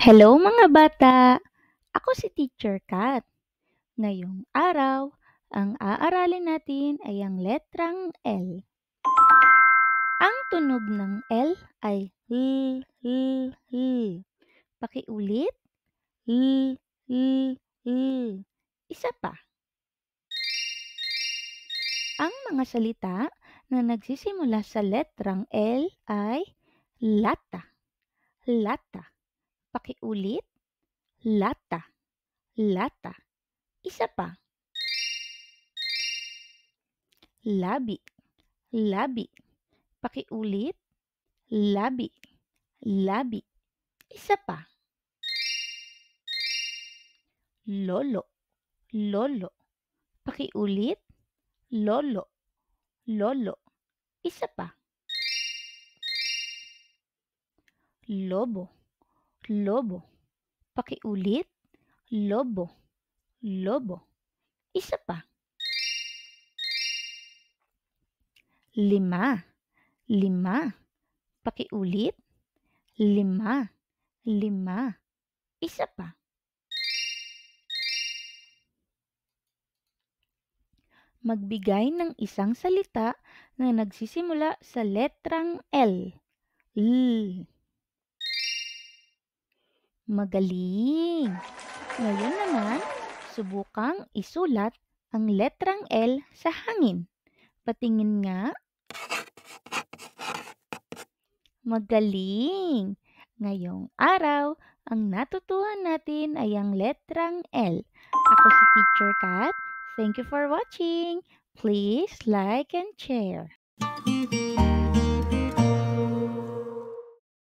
Hello mga bata! Ako si Teacher Kat. Ngayong araw, ang aaralin natin ay ang letrang L. Ang tunog ng L ay L, L, L. Pakiulit, L, L, L. Isa pa. Ang mga salita na nagsisimula sa letrang L ay lata, lata. Pakiulit, lata, lata. Isa pa. Labi, labi. Pakiulit, labi, labi. Isa pa. Lolo, lolo. Pakiulit, lolo, lolo. Isa pa. Lobo, lobo. Pakiulit, lobo, lobo. Isa pa. Lima, lima. Pakiulit, lima, lima. Isa pa. Magbigay ng isang salita na nagsisimula sa letrang L. L. Magaling! Ngayon naman, subukang isulat ang letrang L sa hangin. Patingin nga. Magaling! Ngayong araw, ang natutuhan natin ay ang letrang L. Ako si Teacher Kat. Thank you for watching. Please like and share.